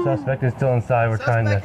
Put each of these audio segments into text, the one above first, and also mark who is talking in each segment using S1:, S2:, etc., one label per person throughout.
S1: Suspect is still inside. We're trying to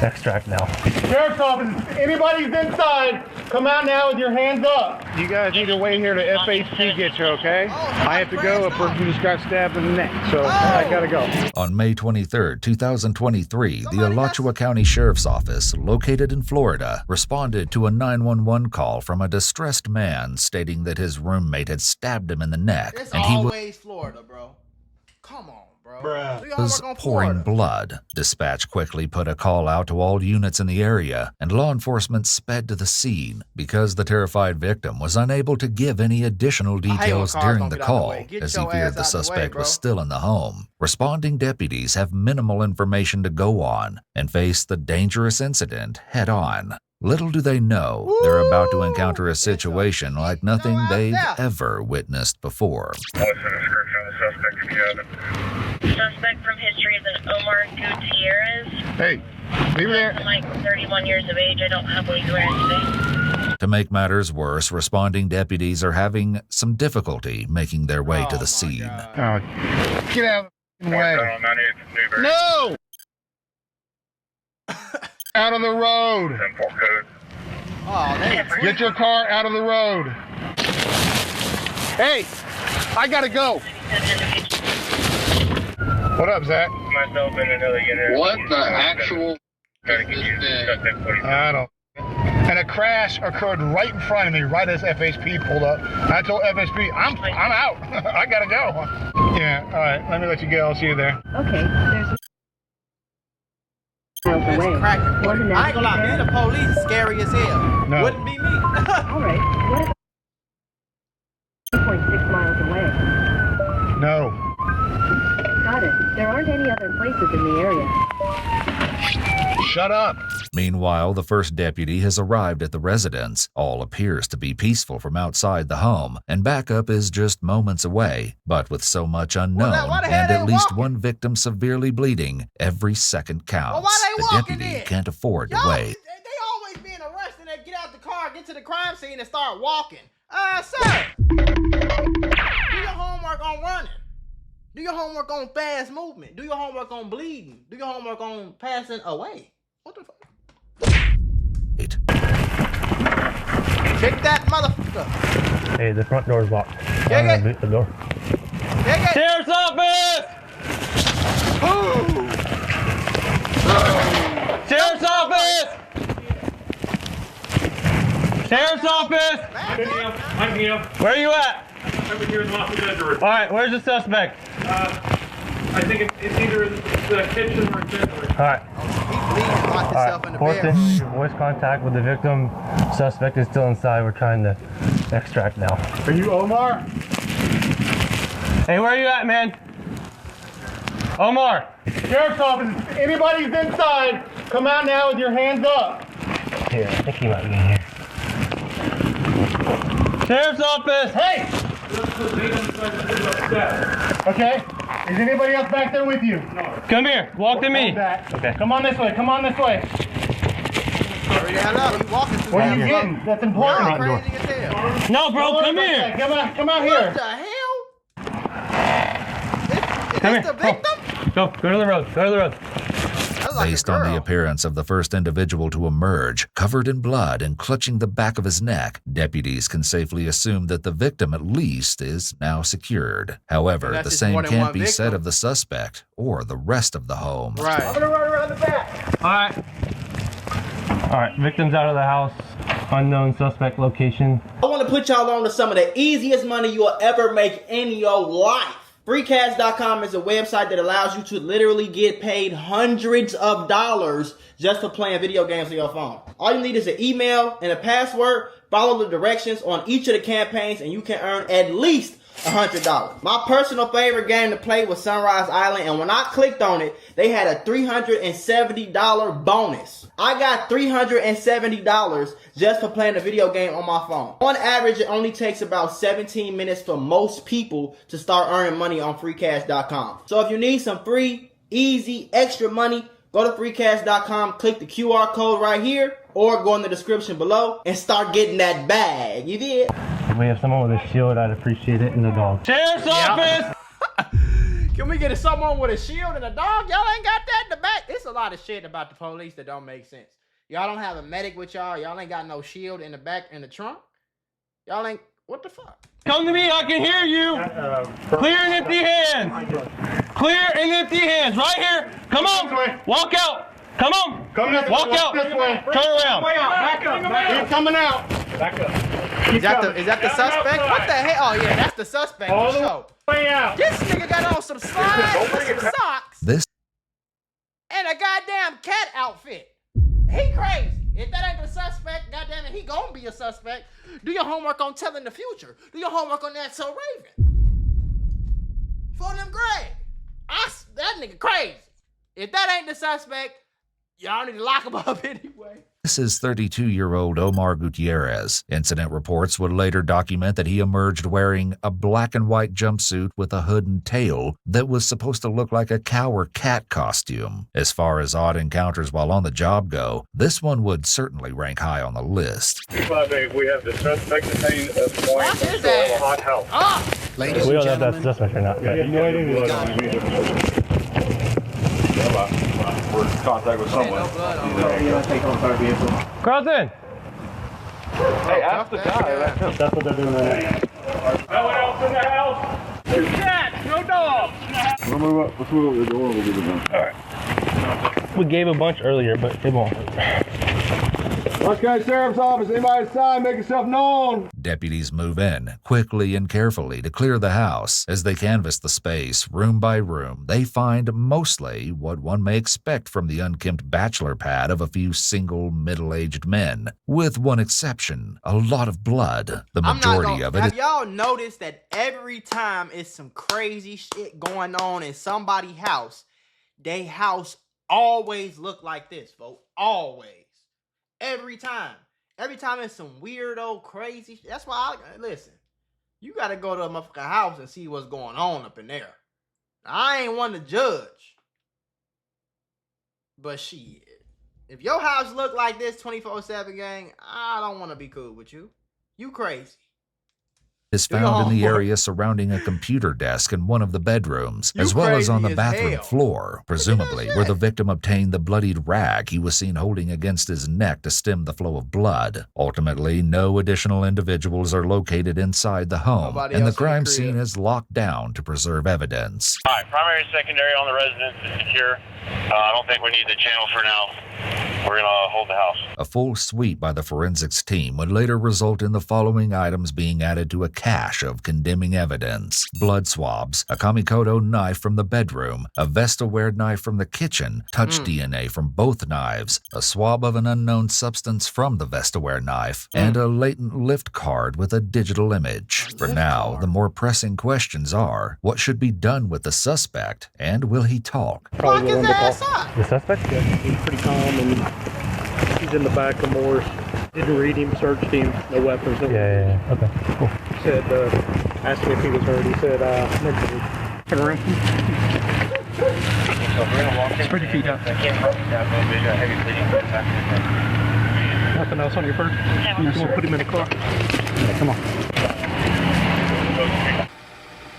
S1: extract now. Sheriff's office, if anybody's inside, come out now with your hands up.
S2: You guys need to wait here to FHC get you, okay? I have to go. A person just got stabbed in the neck, so I gotta go.
S3: On May 23, 2023, the Alachua County Sheriff's Office, located in Florida, responded to a 911 call from a distressed man stating that his roommate had stabbed him in the neck and he
S4: always Florida, bro. Come on, bro.
S3: was pouring blood. Dispatch quickly put a call out to all units in the area, and law enforcement sped to the scene because the terrified victim was unable to give any additional details during the call, as he feared the suspect was still in the home. Responding deputies have minimal information to go on and face the dangerous incident head on. Little do they know they're about to encounter a situation like nothing they've ever witnessed before.
S5: What's the description of the suspect if you have it?
S6: Suspect from history is an Omar Gutierrez.
S2: Hey, leave it there.
S6: Like 31 years of age. I don't have what he's wearing today.
S3: To make matters worse, responding deputies are having some difficulty making their way to the scene.
S2: Oh, get out of the way. No! Out of the road.
S4: Oh,
S2: get your car out of the road. Hey, I gotta go. What up, Zach?
S5: Myself and another unit.
S7: What the actual?
S2: I don't. And a crash occurred right in front of me, right as FHP pulled up. I told FHP, I'm out. I gotta go. Yeah, all right. Let me let you go. I'll see you there.
S8: Okay. There's
S4: I ain't gonna lie, being the police is scary as hell.
S2: No.
S4: Wouldn't be me.
S8: all right. What if 2.6 miles away?
S2: No.
S8: Got it. There aren't any other places in the area.
S2: Shut up.
S3: Meanwhile, the first deputy has arrived at the residence. All appears to be peaceful from outside the home, and backup is just moments away. But with so much unknown and at least one victim severely bleeding, every second counts. The deputy can't afford to wait.
S4: They always being arrested. They get out the car, get to the crime scene, and start walking. Sir, do your homework on running. Do your homework on fast movement. Do your homework on bleeding. Do your homework on passing away. What the fuck? Check that motherfucker.
S1: Hey, the front door's locked.
S4: Check it.
S1: Beat the door.
S4: Check it.
S1: Sheriff's office!
S4: Ooh.
S1: Sheriff's office! Sheriff's office!
S9: I'm here.
S1: Where are you at?
S9: Over here in the master bedroom.
S1: All right, where's the suspect?
S9: I think it's either the kitchen or bedroom.
S1: All right.
S4: He bleeds, locked himself in the
S1: Fortune,
S4: bedroom.
S1: voice contact with the victim. Suspect is still inside. We're trying to extract now.
S2: Are you Omar?
S1: Hey, where are you at, man? Omar!
S2: Sheriff's office, if anybody's inside, come out now with your hands up.
S1: Here, I think he might be in here. Sheriff's office!
S2: Hey! Okay. Is anybody else back there with you?
S9: No.
S1: Come here. Walk to me.
S2: Back.
S1: Okay.
S2: Come on this way. Come on this way.
S4: Hurry the hell up. You walking through
S2: What are you
S4: that,
S2: getting? That's important.
S4: bro. Crazy as hell.
S1: No, bro, come here.
S2: Come out here.
S4: What the hell? Is
S1: Come
S4: this
S1: here.
S4: the victim?
S1: Go to the road. Go to the road.
S4: Like
S3: Based on the appearance of the first individual to emerge, covered in blood and clutching the back of his neck, deputies can safely assume that the victim at least is now secured. However, the same can't be said of the suspect or the rest of the home.
S4: Right.
S2: I'm gonna run around the back.
S1: All right, victim's out of the house. Unknown suspect location.
S4: I want to put y'all on to some of the easiest money you'll ever make in your life. Freecash.com is a website that allows you to literally get paid hundreds of dollars just for playing video games on your phone. All you need is an email and a password. Follow the directions on each of the campaigns and you can earn at least $100. My personal favorite game to play was Sunrise Island, and when I clicked on it, they had a $370 bonus. I got $370 just for playing a video game on my phone. On average, it only takes about 17 minutes for most people to start earning money on freecash.com. So if you need some free, easy, extra money, go to freecash.com, click the QR code right here, or go in the description below and start getting that bag. You did?
S1: If we have someone with a shield, I'd appreciate it, and the dog. Sheriff's office!
S4: Can we get someone with a shield and a dog? Y'all ain't got that in the back. It's a lot of shit about the police that don't make sense. Y'all don't have a medic with y'all. Y'all ain't got no shield in the back in the trunk. Y'all ain't, what the fuck?
S7: Come to me, I can hear you. Clear and empty hands. Clear and empty hands, right here. Come on, walk out. Come on, walk out. Turn around.
S2: Back up. He's coming out.
S9: Back up.
S4: Is that the suspect? What the hell? Oh yeah, that's the suspect.
S9: All the
S4: Show.
S9: way out.
S4: This nigga got on some slides, some socks,
S3: This
S4: and a goddamn cat outfit. He crazy. If that ain't the suspect, goddamn it, he gonna be a suspect. Do your homework on telling the future. Do your homework on that so Raven. For them Greg. That nigga crazy. If that ain't the suspect, y'all need to lock him up anyway.
S3: This is 32-year-old Omar Gutierrez. Incident reports would later document that he emerged wearing a black and white jumpsuit with a hood and tail that was supposed to look like a cow or cat costume. As far as odd encounters while on the job go, this one would certainly rank high on the list.
S5: 5-8, we have the suspect detained at the point. We still have a hot house.
S1: We don't know if that's suspect or not.
S5: Yeah, no idea. We're in contact with someone.
S7: Carlton.
S5: Hey, ask the guy.
S1: That's what they're doing right now.
S9: No one else in the house. Two cats, no dogs.
S5: Let's move up the door. We'll get it done. All right.
S1: We gave a bunch earlier, but it won't.
S2: North County Sheriff's Office, anybody sign, make yourself known.
S3: Deputies move in, quickly and carefully, to clear the house. As they canvass the space, room by room, they find mostly what one may expect from the unkempt bachelor pad of a few single, middle-aged men. With one exception, a lot of blood. The majority of it
S4: Have y'all noticed that every time it's some crazy shit going on in somebody's house, they house always look like this, folks. Always. Every time it's some weirdo, crazy shit. That's why listen, you gotta go to a motherfucking house and see what's going on up in there. I ain't one to judge. But shit, if your house look like this 24/7, gang, I don't want to be cool with you. You crazy.
S3: is found in the area surrounding a computer desk in one of the bedrooms, as well as on the bathroom floor, presumably where the victim obtained the bloodied rag he was seen holding against his neck to stem the flow of blood. Ultimately, no additional individuals are located inside the home, and the crime scene is locked down to preserve evidence.
S5: All right, primary, secondary on the residence is secure. I don't think we need the channel for now. We're going to hold the house.
S3: A full sweep by the forensics team would later result in the following items being added to a cache of condemning evidence: blood swabs, a Kamikoto knife from the bedroom, a Vestaware knife from the kitchen, touch DNA from both knives, a swab of an unknown substance from the Vestaware knife, and a latent lift card with a digital image. For now, the more pressing questions are, what should be done with the suspect, and will he talk?
S1: Probably
S4: Lock his ass up.
S1: The suspect? Yeah, he's pretty calm and he's in the back of Moore's. Didn't read him, searched him, no weapons. No
S10: Yeah. Okay, cool.
S1: Said, asked me if he was hurt. He said, mentally. Turn around. Spread your feet out. Nothing else on your purse? You just want to put him in the car? Yeah, come on.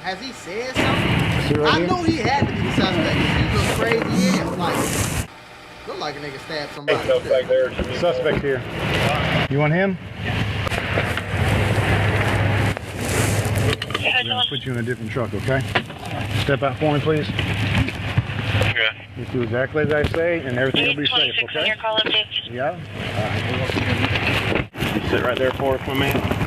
S4: Has he said something? I knew he had to be the suspect. He looked crazy. Yeah, look like a nigga stabbed somebody.
S2: Suspect here. You want him? We're gonna put you in a different truck, okay? Step out for me, please.
S5: Okay.
S2: Just do exactly as I say, and everything will be safe, okay?
S6: Your call update.
S2: Yeah? You sit right there for us, my man.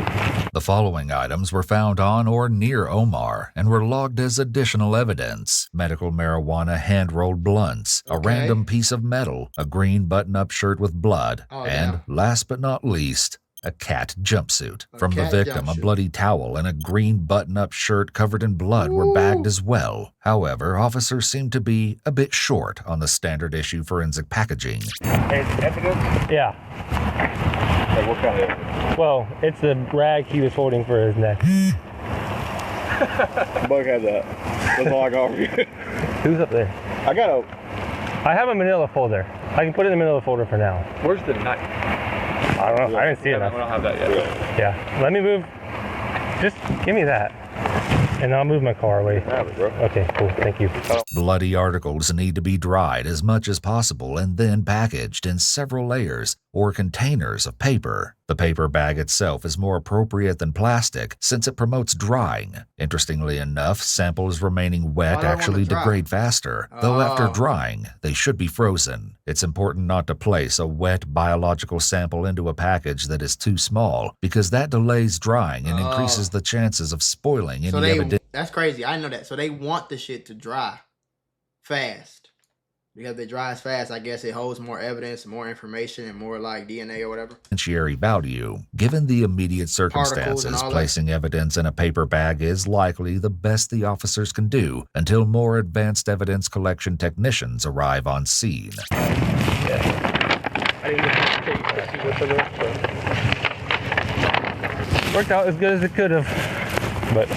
S3: The following items were found on or near Omar and were logged as additional evidence: medical marijuana hand-rolled blunts, a random piece of metal, a green button-up shirt with blood, and, last but not least, a cat jumpsuit. From the victim, a bloody towel and a green button-up shirt covered in blood were bagged as well. However, officers seemed to be a bit short on the standard issue forensic packaging.
S5: Hey, evidence?
S10: Yeah.
S5: Hey, what kind of evidence?
S10: Well, it's the rag he was holding for his neck.
S5: Bug had that. That's all I got for you.
S10: Who's up there?
S5: I
S10: have a manila folder. I can put it in the manila folder for now.
S9: Where's the knife?
S10: I don't know. I didn't see it.
S9: We don't have that yet.
S10: Yeah. Let me move. Just give me that. And I'll move my car away. Okay, cool. Thank you.
S3: Bloody articles need to be dried as much as possible and then packaged in several layers or containers of paper. The paper bag itself is more appropriate than plastic since it promotes drying. Interestingly enough, samples remaining wet actually degrade faster, though after drying, they should be frozen. It's important not to place a wet biological sample into a package that is too small because that delays drying and increases the chances of spoiling any evidence.
S4: That's crazy. I know that. So they want the shit to dry fast. Because it dries fast, I guess it holds more evidence, more information, and more like DNA or whatever.
S3: Evidentiary value. Given the immediate circumstances, placing evidence in a paper bag is likely the best the officers can do until more advanced evidence collection technicians arrive on scene.
S10: Worked out as good as it could have, but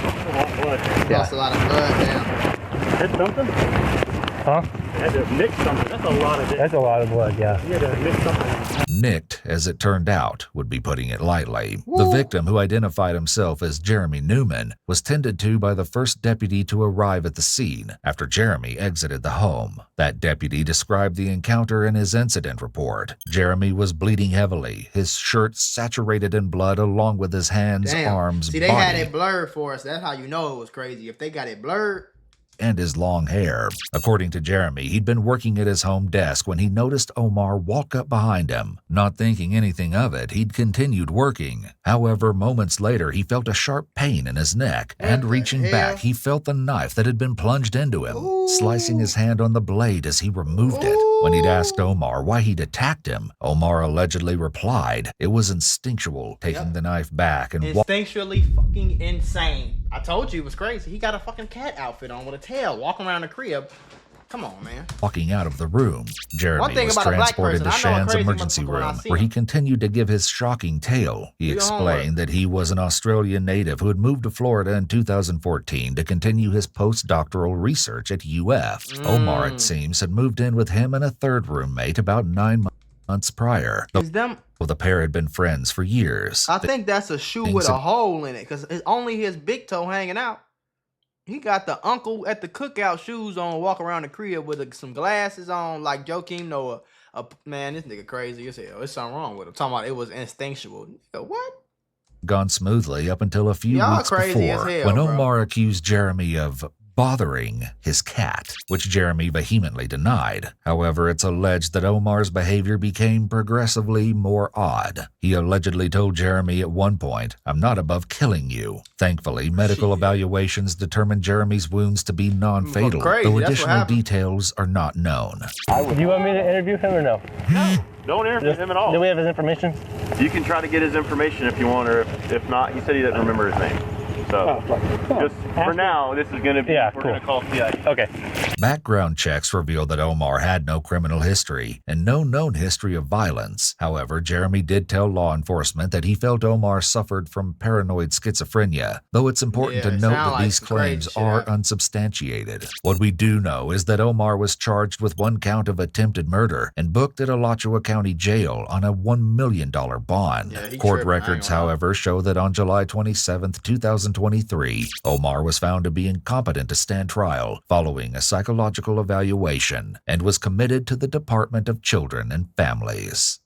S4: lost a lot of blood down.
S9: Hit something?
S10: Huh?
S9: Had to mix something. That's a lot of it.
S10: That's a lot of blood, yeah.
S9: You had to mix something.
S3: Nicked, as it turned out, would be putting it lightly. The victim, who identified himself as Jeremy Newman, was tended to by the first deputy to arrive at the scene after Jeremy exited the home. That deputy described the encounter in his incident report. Jeremy was bleeding heavily, his shirt saturated in blood along with his hands, arms,
S4: See, they had it blurred for us. That's how you know it was crazy. If they got it blurred,
S3: and his long hair. According to Jeremy, he'd been working at his home desk when he noticed Omar walk up behind him. Not thinking anything of it, he'd continued working. However, moments later, he felt a sharp pain in his neck, and reaching back, he felt the knife that had been plunged into him, slicing his hand on the blade as he removed it. When he'd asked Omar why he'd attacked him, Omar allegedly replied it was instinctual, taking the knife back and
S4: instinctually fucking insane. I told you it was crazy. He got a fucking cat outfit on with a tail, walking around the crib. Come on, man.
S3: Walking out of the room, Jeremy was transported to Shan's emergency room, where he continued to give his shocking tale. He explained that he was an Australian native who had moved to Florida in 2014 to continue his postdoctoral research at UF. Omar, it seems, had moved in with him and a third roommate about 9 months prior. The pair had been friends for years.
S4: I think that's a shoe with a hole in it, because it's only his big toe hanging out. He got the uncle at the cookout shoes on, walk around the crib with some glasses on, like Joakim Noah. Man, this nigga crazy as hell. There's something wrong with him. Talking about it was instinctual. What?
S3: Gone smoothly up until a few weeks before, when Omar accused Jeremy of bothering his cat, which Jeremy vehemently denied. However, it's alleged that Omar's behavior became progressively more odd. He allegedly told Jeremy at one point, "I'm not above killing you." Thankfully, medical evaluations determined Jeremy's wounds to be non-fatal, though additional details are not known.
S10: Do you want me to interview him or no?
S9: No, don't interview him at all.
S10: Do we have his information?
S11: You can try to get his information if you want, or if not, he said he didn't remember his name. So, just for now, this is going to be, we're going to call CID.
S10: Okay.
S3: Background checks revealed that Omar had no criminal history and no known history of violence. However, Jeremy did tell law enforcement that he felt Omar suffered from paranoid schizophrenia, though it's important to note that these claims are unsubstantiated. What we do know is that Omar was charged with 1 count of attempted murder and booked at Alachua County Jail on a $1 million bond. Court records, however, show that on July 27, 2023, Omar was found to be incompetent to stand trial following a psychological evaluation and was committed to the Department of Children and Families.